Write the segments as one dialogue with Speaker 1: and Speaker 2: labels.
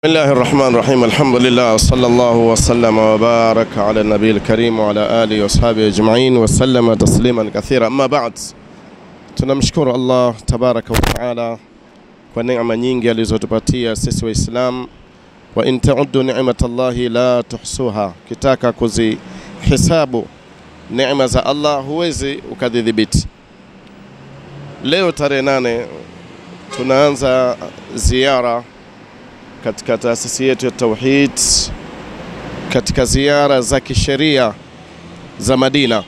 Speaker 1: بسم الله الرحمن الرحيم. الحمد لله صلى الله وسلم وبارك على النبي الكريم وعلى آله وصحبه أجمعين وسلم تسليما كثيرا. أما بعد, tunamshukuru Allah tabaraka wa taala kwa neema nyingi alizotupatia sisi Waislamu. Wa in ta'uddu ni'matallahi la tuhsuha, kitaka kuzihisabu neema za Allah huwezi ukadhibiti. Leo tarehe 8 tunaanza ziara katika taasisi yetu ya Tauhid, katika ziara za kisheria za Madina,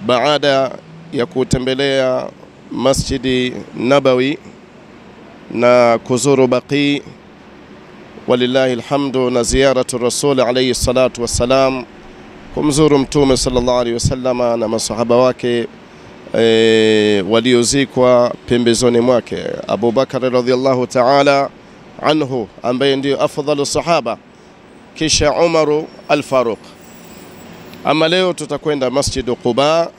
Speaker 1: baada ya kutembelea Masjidi Nabawi na kuzuru Baqi, walillahi alhamdu, na ziyaratu Rasul alayhi salatu wassalam, kumzuru Mtume sallallahu alayhi wasallama na masahaba wake waliozikwa pembezoni mwake, Abu Bakar radhiyallahu ta'ala anhu ambaye ndio afdalu sahaba, kisha Umaru al-Faruq. Ama leo tutakwenda Masjid Quba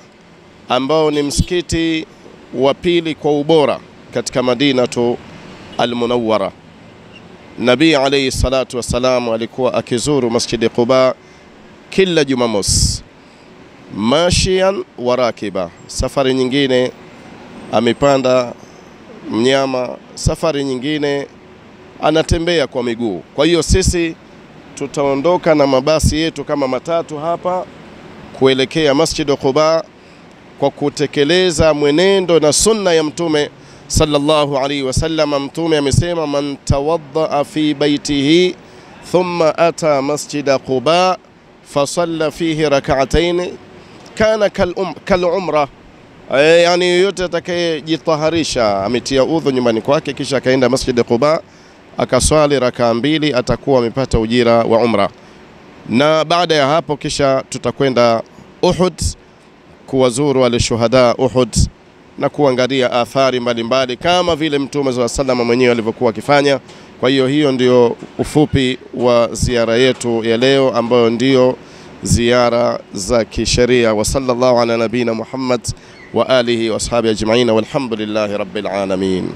Speaker 1: ambao ni msikiti wa pili kwa ubora katika Madinatu al-Munawwara. Nabii alayhi salatu wassalam alikuwa akizuru Masjid Quba kila Jumamosi, mashian wa rakiba, safari nyingine amepanda mnyama, safari nyingine anatembea kwa miguu. Kwa hiyo sisi tutaondoka na mabasi yetu kama matatu hapa kuelekea Masjid Quba kwa kutekeleza mwenendo na sunna ya Mtume sallallahu alaihi wasallam. Mtume amesema, man tawadda fi baitihi thumma ata Masjid Quba fasalla fihi rak'atayn kana kal umra. Yani yote atakayejitaharisha, ametia udhu nyumbani kwake kisha akaenda Masjid Quba akaswali rakaa 2, atakuwa amepata ujira wa umra. Na baada ya hapo kisha tutakwenda Uhud kuwazuru wale shuhada Uhud na kuangalia athari mbalimbali kama vile Mtume sallallahu alayhi wasallam mwenyewe alivyokuwa akifanya. Kwa hiyo ndio ufupi wa ziara yetu ya leo, ambayo ndio ziara za kisheria. Wa sallallahu ala nabina Muhammad wa alihi wa ashabihi ajma'in, walhamdulillahi rabbil alamin.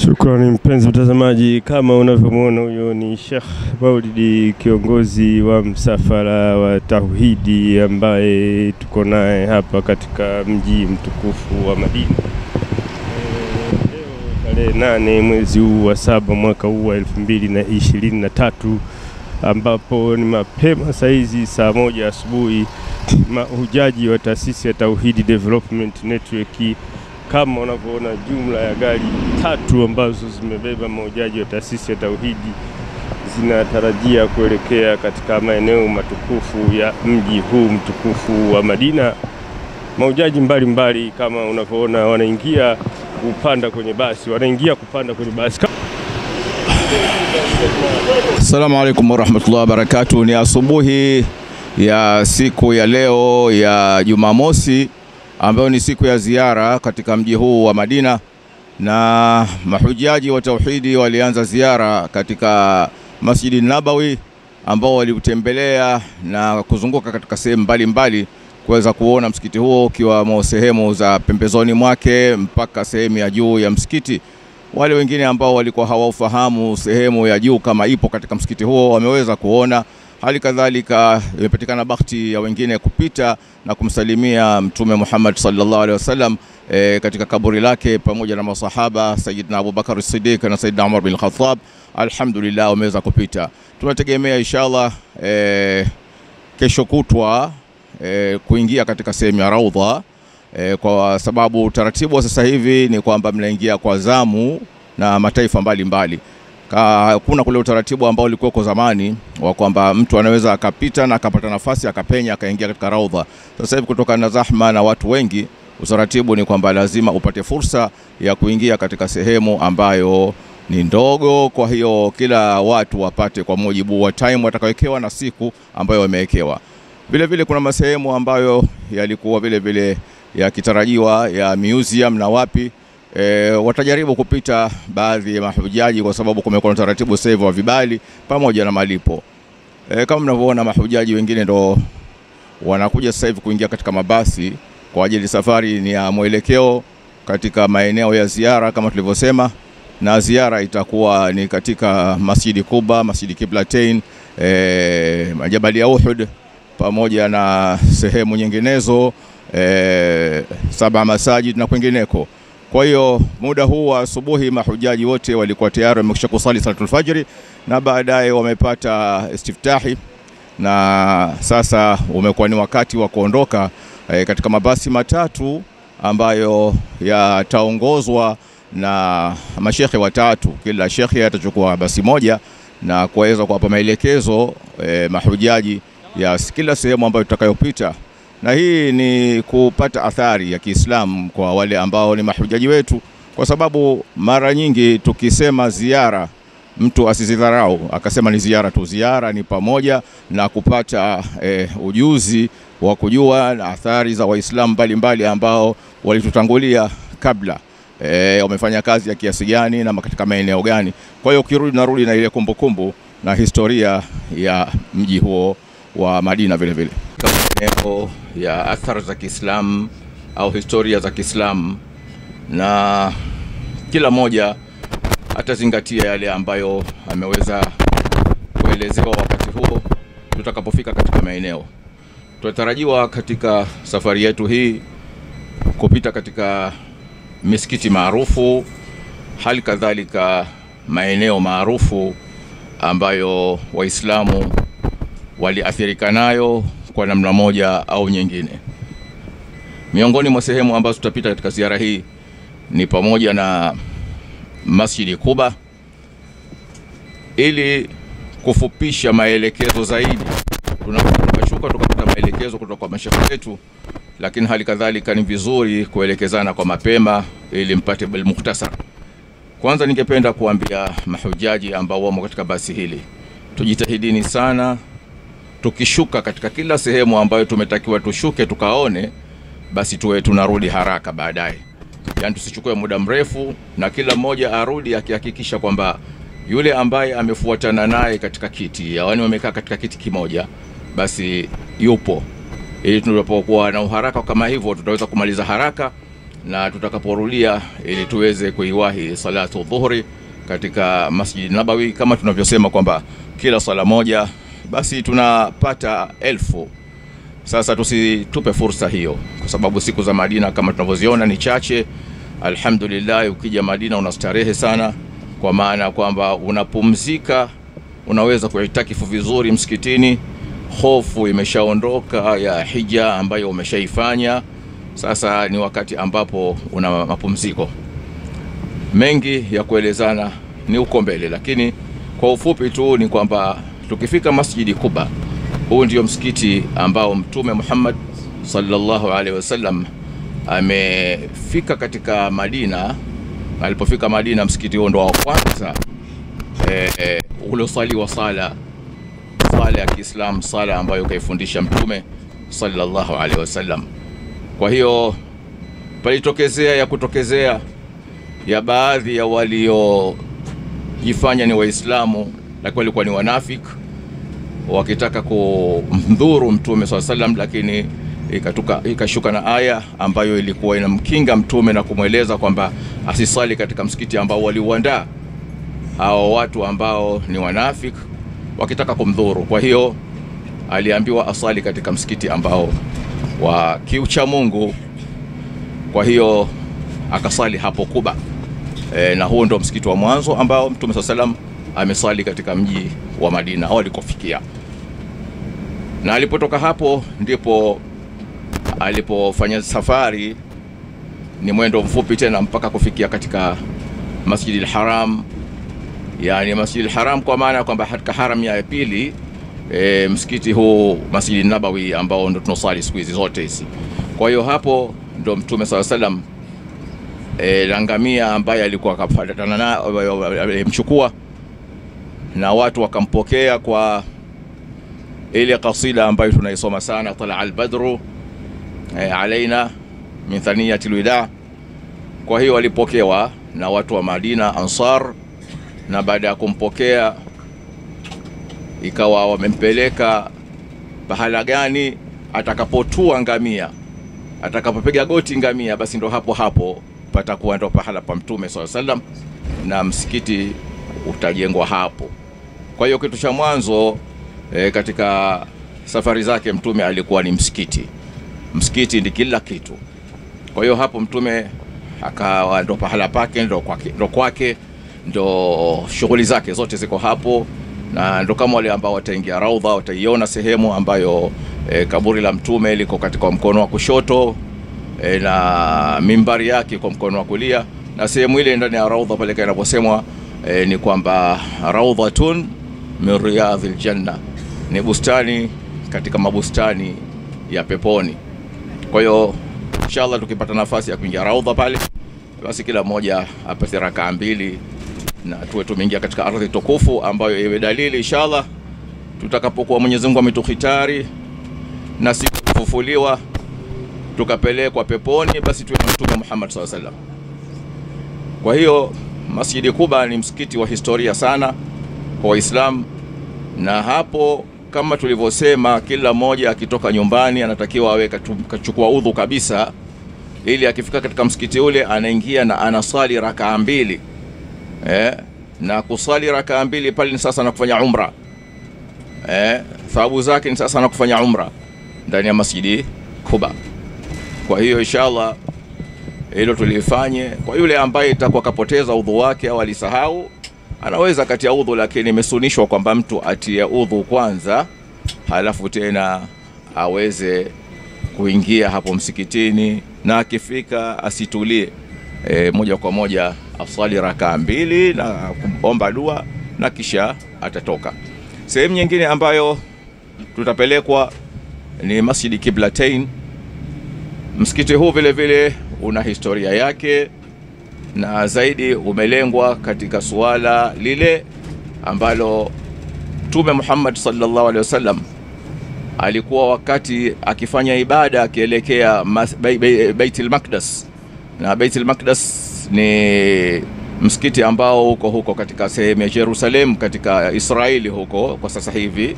Speaker 2: Shukrani mpenzi mtazamaji, kama unavyomwona huyo ni Sheikh Maulidi, kiongozi wa msafara wa Tauhidi ambaye tuko naye hapa katika mji mtukufu wa Madina. Leo tarehe 8 mwezi huu wa 7 mwaka huu wa 2023, ambapo ni mapema saizi saa 1 asubuhi, mahujaji wa taasisi ya Tauhidi Development Network, kama unavyoona jumla ya gari 3 ambazo zimebeba mahujaji wa taasisi ya Tauhidi zinatarajia kuelekea katika maeneo matukufu ya mji huu mtukufu wa Madina. Mahujaji mbalimbali kama unavyoona wanaingia kupanda kwenye basi.
Speaker 3: Assalamu alaikum warahmatullahi wabarakatuh. Ni asubuhi ya siku ya leo ya Jumamosi, ambayo ni siku ya ziara katika mji huu wa Madina, na mahujaji wa Tauhidi walianza ziara katika Masjidi Nabawi, ambao waliutembelea na kuzunguka katika sehemu mbalimbali kuweza kuona msikiti huo ukiwa sehemu za pembezoni mwake mpaka sehemu ya juu ya msikiti. Wale wengine ambao walikuwa hawaufahamu sehemu ya juu kama ipo katika msikiti huo wameweza kuona. Hali kadhalika imepatikana bahati ya wengine kupita na kumsalimia Mtume Muhammad sallallahu alaihi wasallam katika kaburi lake pamoja na masahaba Sayyidina Abu Bakar as-Siddiq na Sayyidina Umar bin Khattab. Alhamdulillah wameweza kupita. Tunategemea inshallah kesho kutwa kuingia katika sehemu ya Raudha, kwa sababu taratibu wa sasa hivi ni kwamba mnaingia kwa zamu na mataifa mbalimbali. Kuna kule utaratibu ambao ulikuwa kwa zamani wa kwamba mtu anaweza akapita na akapata nafasi akapenya akaingia katika Raudha. Sasa hivi kutokana na zahma na watu wengi, utaratibu ni kwamba lazima upate fursa ya kuingia katika sehemu ambayo ni ndogo. Kwa hiyo kila watu wapate kwa mujibu wa time watakayowekewa na siku ambayo wamewekewa. Vile vile kuna masehemu ambayo yalikuwa vile vile yakitarajiwa ya museum na wapi, watajaribu kupita baadhi ya mahujaji kwa sababu kumekuwa na taratibu sasa hivi wa vibali pamoja na malipo. Kama mnavyoona mahujaji wengine ndo wanakuja sasa hivi kuingia katika mabasi kwa ajili safari ni ya mwelekeo katika maeneo ya ziara kama tulivyosema. na ziara itakuwa ni katika Masjidi Quba, Masjidi Qiblatain, Jabal ya Uhud pamoja na sehemu nyinginezo, 7 masajid na kwingineko. Kwa hiyo muda huu wa asubuhi mahujaji wote walikuwa tayari wamekwisha kusali salatul fajri, na baadaye wamepata istiftahi, na sasa umekuwa ni wakati wa kuondoka katika mabasi matatu ambayo yataongozwa na mashekhe watatu. Kila shekhe atachukua basi moja na kuweza kuwapa maelekezo mahujaji ya kila sehemu ambayo tutakayopita, na hii ni kupata athari ya Kiislamu kwa wale ambao ni mahujaji wetu, kwa sababu mara nyingi tukisema ziara mtu asizidharau akasema ni ziara tu. Ziara ni pamoja na kupata ujuzi wa kujua na athari za Waislamu mbalimbali ambao walitutangulia kabla, wamefanya kazi ya kiasi gani na katika maeneo gani. Kwa hiyo ukirudi narudi na ile kumbukumbu na historia ya mji huo wa Madina vile vile, kama eneo ya athari za Kiislamu au historia za Kiislamu, na kila moja atazingatia yale ambayo ameweza kuelezewa wakati huo tutakapofika katika maeneo. Tunatarajiwa katika safari yetu hii kupita katika misikiti maarufu, hali kadhalika maeneo maarufu ambayo Waislamu waliathirika nayo kwa namna moja au nyingine. Miongoni mwa sehemu ambazo tutapita katika ziara hii ni pamoja na Masjidi Quba. Ili kufupisha maelekezo zaidi, tunashuka tukapata maelekezo kutoka kwa mashekhe wetu, lakini hali kadhalika ni vizuri kuelekezana kwa mapema ili mpate bil mukhtasar. Kwanza ningependa kuambia mahujaji ambao wamo katika basi hili, tujitahidini sana tukishuka katika kila sehemu ambayo tumetakiwa tushuke tukaone, basi tuwe tunarudi haraka baadaye. Yani tusichukue muda mrefu, na kila mmoja arudi akihakikisha kwamba yule ambaye amefuatana naye katika kiti, yaani wamekaa katika kiti kimoja, basi yupo, ili tunapokuwa na uharaka kama hivyo tutaweza kumaliza haraka, na tutakaporudia ili tuweze kuiwahi salatu dhuhuri katika Masjid Nabawi, kama tunavyosema kwamba kila sala moja basi tunapata 1000. Sasa tusitupe fursa hiyo, kwa sababu siku za Madina kama tunavyoziona ni chache. Alhamdulillah, ukija Madina unastarehe sana, kwa maana kwamba unapumzika, unaweza kuitakifu vizuri msikitini, hofu imeshaondoka ya hija ambayo umeshaifanya. Sasa ni wakati ambapo una mapumziko. Mengi ya kuelezana ni uko mbele, lakini kwa ufupi tu ni kwamba tukifika Masjidi Quba, huu ndio msikiti ambao Mtume Muhammad sallallahu alaihi wasallam amefika katika Madina. Alipofika Madina, msikiti huo ndo wa kwanza uliosaliwa sala ya Kiislamu, sala ambayo kaifundisha Mtume sallallahu alaihi wasallam. Kwa hiyo palitokea ya baadhi ya waliojifanya ni Waislamu lakini walikuwa ni wanafiki, wakitaka kumdhuru Mtume sallallahu alaihi wasallam, lakini ikashuka na aya ambayo ilikuwa inamkinga Mtume na kumweleza kwamba asisali katika msikiti ambao waliuandaa hao watu ambao ni wanafiki wakitaka kumdhuru. Kwa hiyo aliambiwa asali katika msikiti ambao wa kiucha Mungu. Kwa hiyo akasali hapo Quba, na huo ndio msikiti wa mwanzo ambao Mtume sallallahu alaihi wasallam amesali katika mji wa Madina au alikofikia. Na alipotoka hapo ndipo alipofanya safari, ni mwendo mfupi tena mpaka kufikia katika Masjidil Haram. Yani Masjidil Haram kwa maana kwamba katika haram ya pili, msikiti huu Masjid Nabawi ambao ndo tunasali siku hizi zote hizi. Kwa hiyo hapo ndo Mtume sallallahu alaihi wasallam langamia ambaye alikuwa akafuatana na mchukua, na watu wakampokea kwa ile kasida ambayo tunaisoma sana, tala al-badru alaina min thaniyatil wida. Kwa hiyo walipokewa na watu wa Madina Ansar, na baada ya kumpokea ikawa wamempeleka pahala gani atakapotua ngamia, atakapopiga goti ngamia, basi ndo hapo patakuwa ndo pahala pa Mtume sallallahu alaihi wasallam na msikiti utajengwa hapo. Kwa hiyo kitu cha mwanzo katika safari zake Mtume alikuwa ni msikiti. Msikiti ni kila kitu. Kwa hiyo hapo Mtume akawa ndo pahala pake, ndo kwake, ndo shughuli zake zote ziko hapo. Na ndo kama wale ambao wataingia Raudha wataiona sehemu ambayo kaburi la Mtume liko katika mkono wa kushoto, na mimbari yake kwa mkono wa kulia, na sehemu ile ndani ya Raudha pale inaposemwa ni kwamba raudhatun min riyadhil janna, ni bustani katika mabustani ya peponi. Kwa hiyo inshallah tukipata nafasi ya kuingia Raudha pale, basi kila mmoja apate rakaa 2 na tuwe tumeingia katika ardhi tukufu ambayo iwe dalili inshallah tutakapokuwa Mwenyezi Mungu ametukhitari na siku kufufuliwa tukapelekwa peponi, basi tuwe na Mtume Muhammad sallallahu alaihi wasallam. Kwa hiyo Masjidi Quba ni msikiti wa historia sana kwa Waislamu, na hapo kama tulivyosema, kila mmoja akitoka nyumbani anatakiwa awe kachukua udhu kabisa, ili akifika katika msikiti ule anaingia na anasali rakaa 2. Na kusali rakaa 2 pale ni sasa na kufanya umra. Thawabu zake ni sasa na kufanya umra ndani ya Masjidi Quba. Kwa hiyo inshallah hilo tulifanye. Kwa yule ambaye itakuwa kapoteza udhu wake au alisahau, anaweza katia udhu, lakini imesunishwa kwamba mtu atie udhu kwanza halafu tena aweze kuingia hapo msikitini, na akifika asitulie moja kwa moja, asali rakaa 2 na kuomba dua na kisha atatoka. Sehemu nyingine ambayo tutapelekwa ni Masjidi Qiblatain. Msikiti huu vile vile una historia yake, na zaidi umelengwa katika suala lile ambalo Mtume Muhammad sallallahu alaihi wasallam alikuwa wakati akifanya ibada akielekea Baitul Maqdis. Na Baitul Maqdis ni msikiti ambao huko katika sehemu ya Jerusalem katika Israeli huko kwa sasa hivi,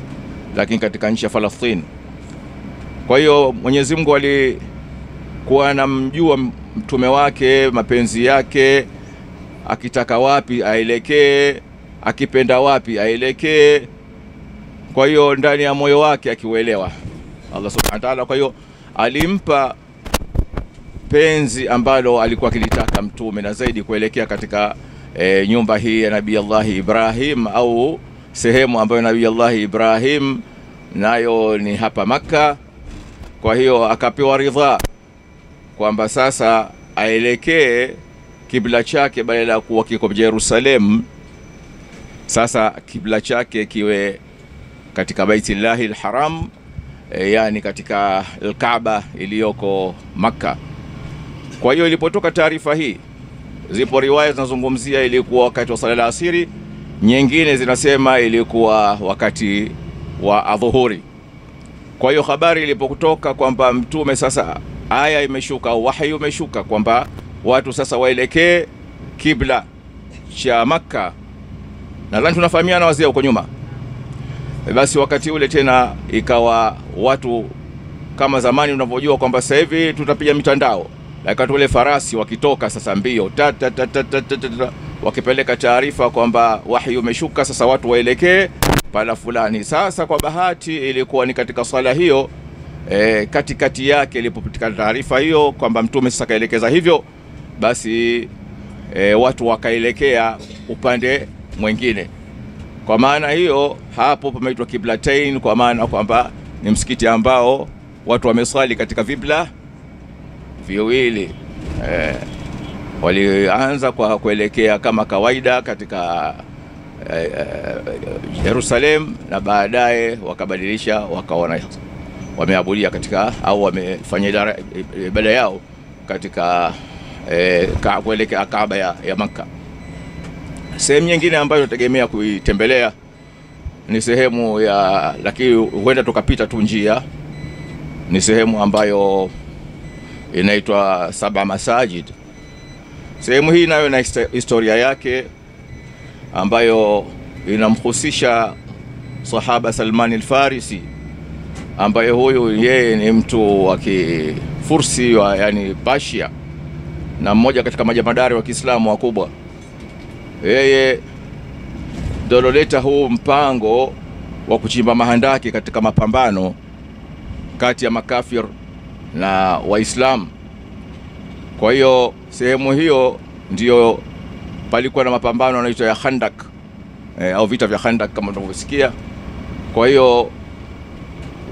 Speaker 3: lakini katika nchi ya Palestina. Kwa hiyo Mwenyezi Mungu alikuwa anamjua mtume wake, mapenzi yake, akitaka wapi aelekee, akipenda wapi aelekee. Kwa hiyo ndani ya moyo wake akiuelewa Allah subhanahu wa ta'ala. Kwa hiyo alimpa penzi ambalo alikuwa akilitaka mtume, na zaidi kuelekea katika nyumba hii ya Nabii Allah Ibrahim, au sehemu ambayo Nabii Allah Ibrahim nayo ni hapa Makka. Kwa hiyo akapewa ridha kwamba sasa aelekee kibla chake, badala ya kuwa kiko Jerusalem, sasa kibla chake kiwe katika Baitullahil Haram, yani katika Al-Kaaba iliyoko Makka. Kwa hiyo ilipotoka taarifa hii, zipo riwaya zinazungumzia ilikuwa wakati wa sala al-asiri, nyingine zinasema ilikuwa wakati wa adhuhuri. Kwa hiyo habari ilipokutoka kwamba mtume sasa, aya imeshuka, wahyi umeshuka kwamba watu sasa waelekee kibla cha Makka, nadhani tunafahamiana wazee huko nyuma. Basi wakati ule tena ikawa watu kama zamani unavyojua kwamba sasa hivi tutapiga mitandao, lakini wale farasi wakitoka sasa mbio wakipeleka taarifa kwamba wahyi umeshuka, sasa watu waelekee pala fulani. Sasa kwa bahati ilikuwa ni katika swala hiyo, katikati yake ilipopatikana taarifa hiyo kwamba mtume sasa kaelekeza hivyo, basi watu wakaelekea upande mwingine. Kwa maana hiyo hapo pameitwa Qiblatain, kwa maana kwamba ni msikiti ambao watu wameswali katika vibla viwili. Walianza kwa kuelekea kama kawaida katika Jerusalem, na baadaye wakabadilisha wakaona wameabudia katika, au wamefanya ibada yao katika kuelekea Kaaba ya Makka. Sehemu nyingine ambayo tunategemea kuitembelea ni sehemu ya, lakini huenda tukapita tu njia, ni sehemu ambayo inaitwa Saba Masajid. Sehemu hii nayo na historia yake ambayo inamhusisha sahaba Salman al-Farisi, ambaye huyu yeye ni mtu wa Kifursi, yani Persia. na mmoja katika majamadari wa Kiislamu wakubwa. Yeye ndio aloleta huu mpango wa kuchimba mahandaki katika mapambano kati ya makafir na Waislamu. Kwa hiyo sehemu hiyo ndio palikuwa na mapambano yanaitwa ya Khandak, au vita vya Khandak kama tunavyosikia. Kwa hiyo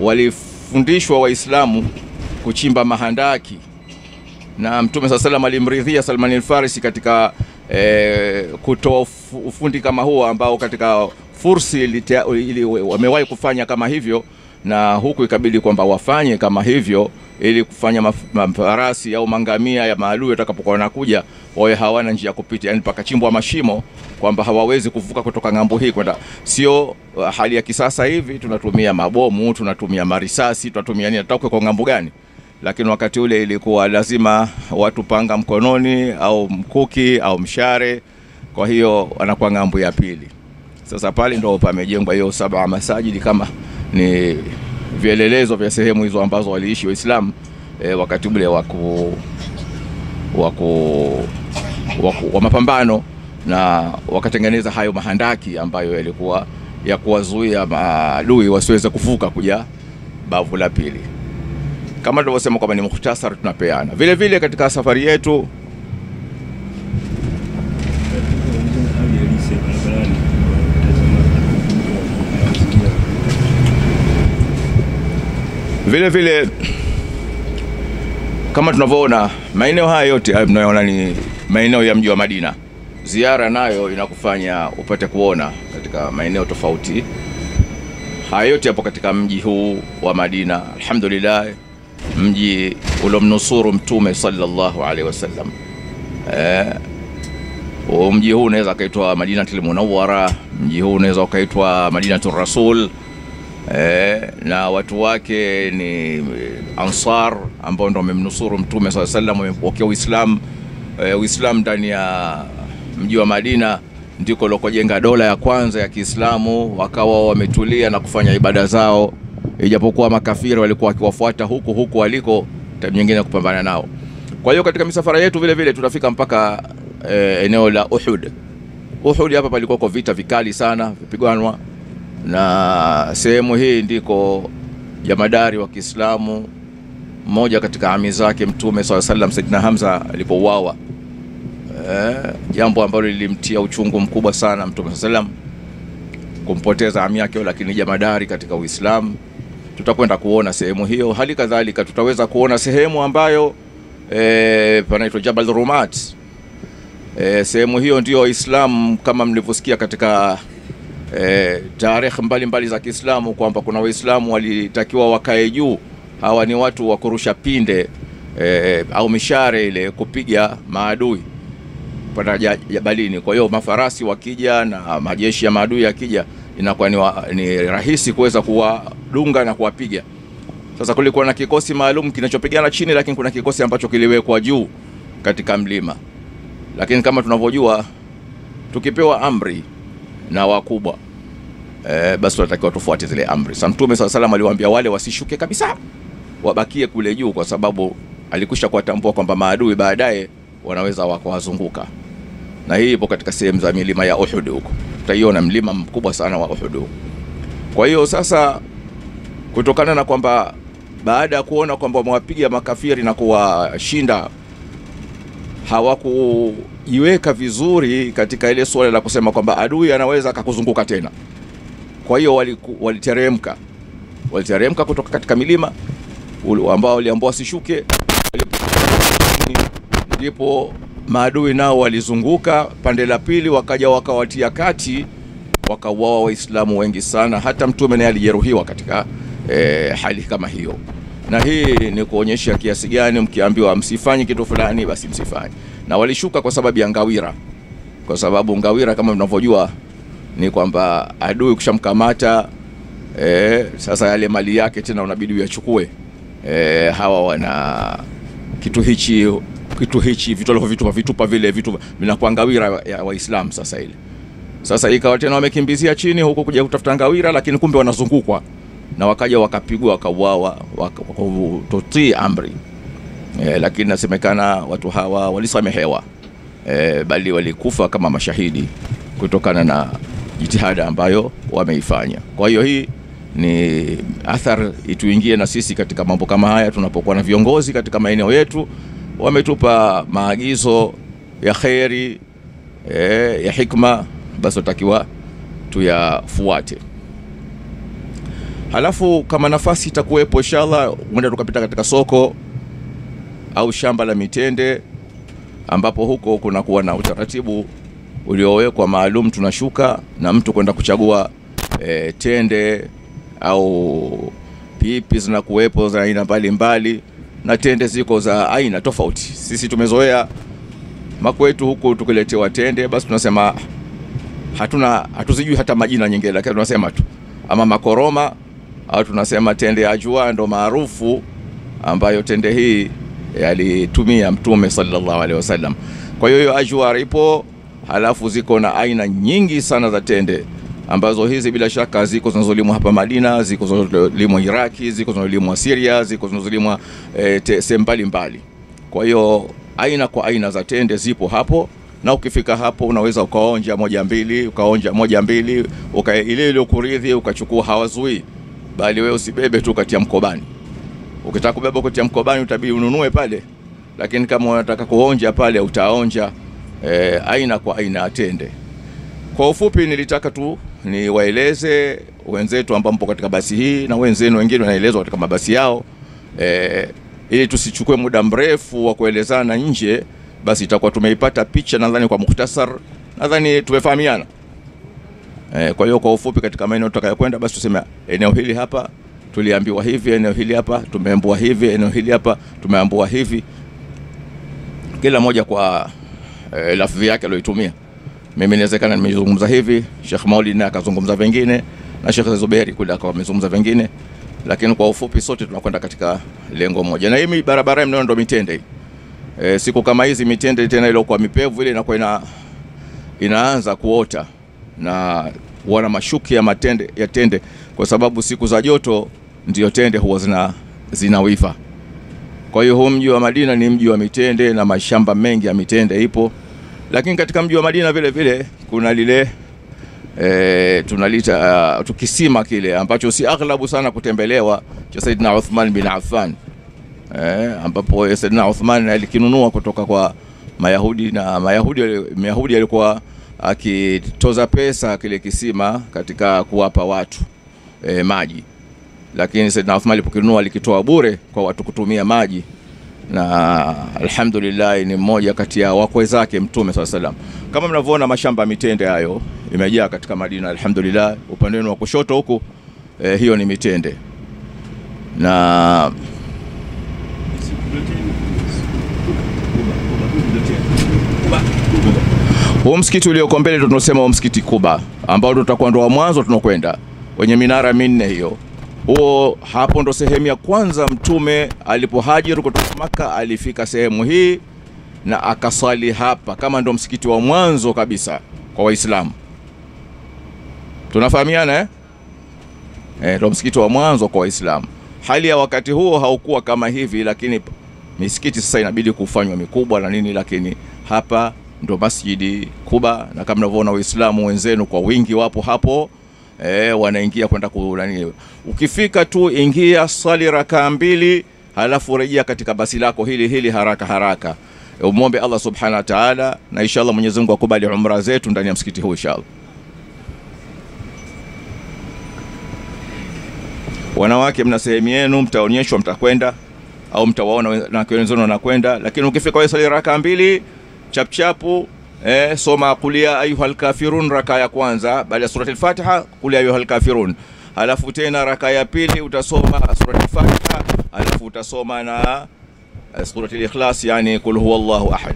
Speaker 3: walifundishwa Waislamu kuchimba mahandaki, na Mtume SAW alimridhia Salman al-Farisi katika kutoa ufundi kama huo ambao katika Fursi ili wamewahi kufanya kama hivyo, na huku ikabidi kwamba wafanye kama hivyo ili kufanya mafarasi au mangamia ya maadui watakapokuwa wanakuja wawe hawana njia kupita, yani pakachimbwa mashimo kwamba hawawezi kuvuka kutoka ngambo hii kwenda. Sio hali ya kisasa hivi tunatumia mabomu, tunatumia marisasi, tunatumia nini hata kwa ngambo gani, lakini wakati ule ilikuwa lazima watu panga mkononi au mkuki au mshare, kwa hiyo wanakuwa ngambo ya pili. Sasa pale ndio pamejengwa hiyo 7 masajidi kama ni vielelezo vya sehemu hizo ambazo waliishi Waislamu wakati ule wa mapambano, na wakatengeneza hayo mahandaki ambayo yalikuwa ya kuwazuia maadui wasiweze kuvuka kuja bavu la pili. Kama tulivyosema kwamba ni mukhtasar tunapeana. Vile vile katika safari yetu vile kama tunavyoona maeneo haya yote mnayoona ni maeneo ya mji wa Madina. Ziara nayo inakufanya upate kuona katika maeneo tofauti. Haya yote hapo katika mji huu wa Madina, alhamdulillah, mji ulomnusuru Mtume sallallahu alaihi wasallam. Mji huu unaweza kaitwa Madinatul Munawwara, mji huu unaweza kaitwa Madinatur Rasul. Na watu wake ni Ansar ambao ndio wamemnusuru Mtume sallallahu alaihi wasallam, wamepokea Uislamu. Uislamu ndani ya mji wa Madina ndiko lokojenga dola ya kwanza ya Kiislamu, wakawa wametulia na kufanya ibada zao, ijapokuwa makafiri walikuwa wakiwafuata huku waliko time nyingine kupambana nao. Kwa hiyo katika misafara yetu vile vile tutafika mpaka eneo la Uhud. Uhud hapa palikuwa kwa vita vikali sana vipiganwa, na sehemu hii ndiko jamadari wa Kiislamu mmoja katika ami zake Mtume SAW Saidina Hamza alipouawa. Jambo ambalo lilimtia uchungu mkubwa sana Mtume SAW kumpoteza ami yake, lakini jamadari katika Uislamu. Tutakwenda kuona sehemu hiyo. Hali kadhalika tutaweza kuona sehemu ambayo panaitwa Jabal Rumat. Sehemu hiyo ndio Waislamu kama mlivyosikia katika tarehe mbalimbali za Kiislamu kwamba kuna Waislamu walitakiwa wakae juu. Hawa ni watu wa kurusha pinde au mishare ile kupiga maadui panda jabalini. Kwa hiyo mafarasi wakija na majeshi ya maadui yakija, inakuwa ni rahisi kuweza kuwadunga na kuwapiga. Sasa kulikuwa na kikosi maalum kinachopigana chini, lakini kuna kikosi ambacho kiliwekwa juu katika mlima. Lakini kama tunavyojua, tukipewa amri na wakubwa basi tunatakiwa tufuate zile amri. Sasa Mtume SAW aliwaambia wale wasishuke kabisa, wabakie kule juu, kwa sababu alikwisha kuwatambua kwamba maadui baadaye wanaweza wakawazunguka. Na hii ipo katika sehemu za milima ya Uhud huko. Tutaiona mlima mkubwa sana wa Uhud. Kwa hiyo sasa, kutokana na kwamba baada ya kuona kwamba wamewapiga makafiri na kuwashinda, hawakuiweka vizuri katika ile swala la kusema kwamba adui anaweza akakuzunguka tena. Kwa hiyo waliteremka kutoka katika milima ambao waliambiwa wasishuke. Ndipo maadui nao walizunguka pande la pili, wakaja wakawatia kati, wakauawa Waislamu wengi sana. Hata Mtume naye alijeruhiwa katika hali kama hiyo. Na hii ni kuonyesha kiasi gani mkiambiwa msifanye kitu fulani basi msifanye. Na walishuka kwa sababu ya ngawira, kwa sababu ngawira kama mnavyojua ni kwamba adui kushamkamata sasa yale mali yake tena unabidi uyachukue. Hawa wana kitu hichi vitupa vile vitu vinakuwa ngawira ya Waislamu. Sasa ikawa tena wamekimbizia chini huko kuja kutafuta ngawira, lakini kumbe wanazungukwa na wakaja wakapigwa wakauawa, wakatotii amri. lakini nasemekana watu hawa walisamehewa, bali walikufa kama mashahidi kutokana na jitihada ambayo wameifanya. Kwa hiyo hii ni athar ituingie na sisi katika mambo kama haya. Tunapokuwa na viongozi katika maeneo yetu wametupa maagizo ya khairi, ya hikma, basi tutakiwa tuyafuate. Halafu kama nafasi itakuwepo inshallah, mwenda tukapita katika soko au shamba la mitende, ambapo huko kuna kuwa na utaratibu uliowekwa maalum. Tunashuka na mtu kwenda kuchagua tende au pipi zinakuwepo za aina mbalimbali, na tende ziko za aina tofauti. Sisi tumezoea makwetu huku tukiletewa tende, basi tunasema hatuzijui hata majina nyingine, lakini tunasema tu ama makoroma au tunasema tende ya ajwa, ndo maarufu ambayo tende hii alitumia Mtume sallallahu alaihi wasallam. Kwa hiyo ajwa ipo, halafu ziko na aina nyingi sana za tende, ambazo hizi bila shaka ziko zinazolimwa hapa Madina, ziko zinazolimwa Iraki, ziko zinazolimwa Syria, ziko zinazolimwa sehemu mbalimbali. Kwa hiyo aina kwa aina za tende zipo hapo, na ukifika hapo unaweza ukaonja moja mbili, ile ile ukuridhi ukachukua, hawazui, bali wewe usibebe tu katia mkobani. Ukitaka kubeba katia mkobani utabidi ununue pale, lakini kama unataka kuonja pale utaonja aina kwa aina ya tende. Kwa ufupi nilitaka tu niwaeleze wenzetu ambao mpo katika basi hii na wenzenu wengine wanaelezwa katika mabasi yao, ili tusichukue muda mrefu wa kuelezana nje, basi itakuwa tumeipata picha nadhani kwa mukhtasar, nadhani tumefahamiana. Kwa hiyo kwa ufupi katika maeneo tutakayokwenda, basi tuseme eneo hili hapa tuliambiwa hivi, eneo hili hapa tumeambiwa hivi, eneo hili hapa tumeambiwa hivi, kila moja kwa lafzi yake aliyoitumia. Mimi inawezekana nimezungumza hivi, Sheikh Maulid naye akazungumza vingine, na Sheikh Zuberi kule akawa amezungumza vingine, lakini kwa ufupi sote tunakwenda katika lengo moja. Na hii barabara mnaona ndo mitende. Siku kama hizi mitende tena ile kwa mipevu ile inakuwa inaanza kuota na wana mashuki ya tende, kwa sababu siku za joto ndio tende huwa zinawiva. Kwa hiyo huu mji wa Madina ni mji wa mitende na mashamba mengi ya mitende ipo. Lakini katika mji wa Madina vile vile kuna lile tunalita tukisima kile ambacho si aghlabu sana kutembelewa, cha Saidina Uthman bin Affan, ambapo Saidina Uthman alikinunua kutoka kwa Mayahudi, na Mayahudi alikuwa akitoza pesa kile kisima katika kuwapa watu maji, lakini Saidina Uthman alipokinunua alikitoa bure kwa watu kutumia maji, na alhamdulillah ni mmoja kati ya wakwe zake Mtume sallallahu alaihi wasallam. Kama mnavyoona mashamba mitende hayo imejaa katika Madina, alhamdulillah. Upande wa kushoto huku hiyo ni mitende, na huu msikiti ulioko mbele tunasema msikiti Kuba, ambao tutakuwa ndo wa mwanzo tunakwenda wenye minara minne hiyo. Hapo ndo sehemu ya kwanza Mtume alipohajiri kutoka Makka, alifika sehemu hii na akasali hapa, kama ndo msikiti wa mwanzo kabisa kwa Waislamu. Tunafahamiana ndo msikiti wa mwanzo kwa Waislamu. Hali ya wakati huo haukuwa kama hivi, lakini misikiti sasa inabidi kufanywa mikubwa na nini, lakini hapa ndo Masjidi Kuba, na kama mnavyoona Waislamu wenzenu kwa wingi wapo hapo. Wanaingia kwenda kulani. Ukifika tu ingia, swali rakaa 2, halafu rejea katika basi lako hili haraka. Umuombe Allah subhanahu wa ta'ala, na inshallah Mwenyezi Mungu akubali umra zetu ndani ya msikiti huu inshallah. Wanawake mna sehemu yenu, mtaonyeshwa mtakwenda, au mtawaona na wenzenu wanakwenda, lakini ukifika wewe swali rakaa 2 chapchapu, soma kulia ayuhal kafirun raka ya kwanza baada ya surati al-Fatiha, kulia ayuhal kafirun. Halafu tena raka ya pili utasoma surati al-Fatiha, halafu utasoma na surati al-Ikhlas, yani kul huwallahu ahad.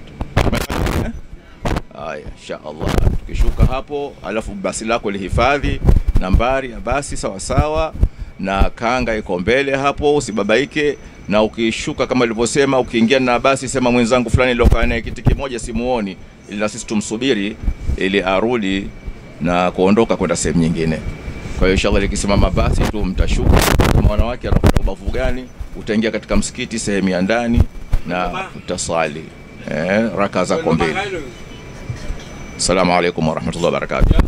Speaker 3: Haya inshallah. Tukishuka hapo, halafu basi lako lihifadhi nambari ya basi sawa sawa, na kanga iko mbele hapo, usibabaike. Na ukishuka kama nilivyosema, ukiingia na basi sema mwenzangu fulani lokaa naye kiti kimoja simuoni, ili na sisi tumsubiri ili arudi na kuondoka kwenda sehemu nyingine. Kwa hiyo inshallah likisimama basi tu mtashuka. Kama wanawake anakwenda ubavu gani, utaingia katika msikiti sehemu ya ndani, na utasali raka zako mbili. Assalamu alaikum warahmatullahi wabarakatuh.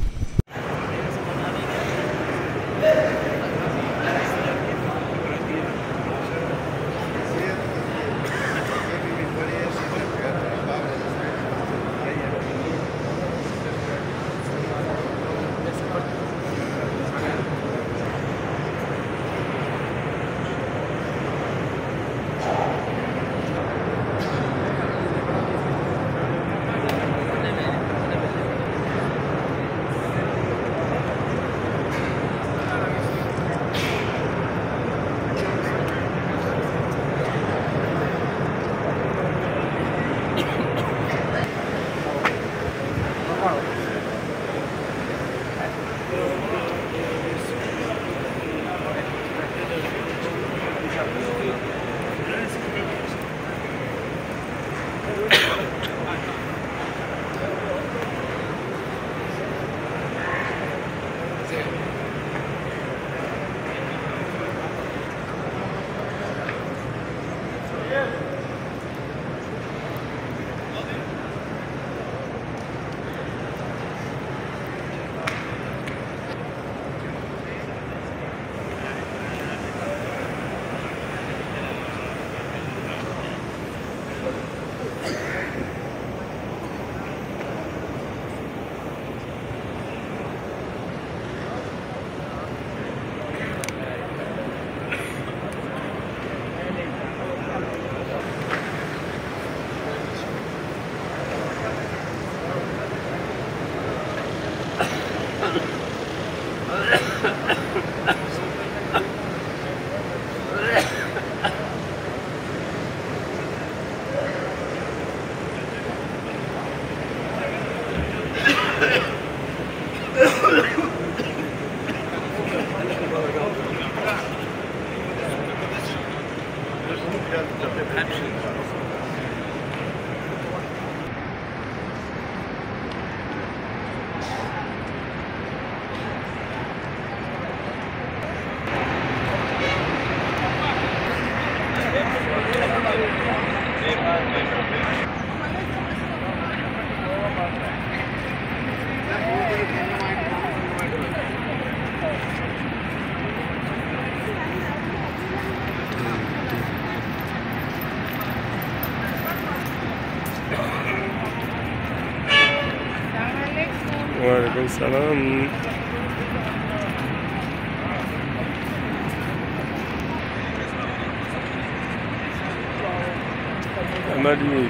Speaker 2: Waalaikumsalam. Ahmadi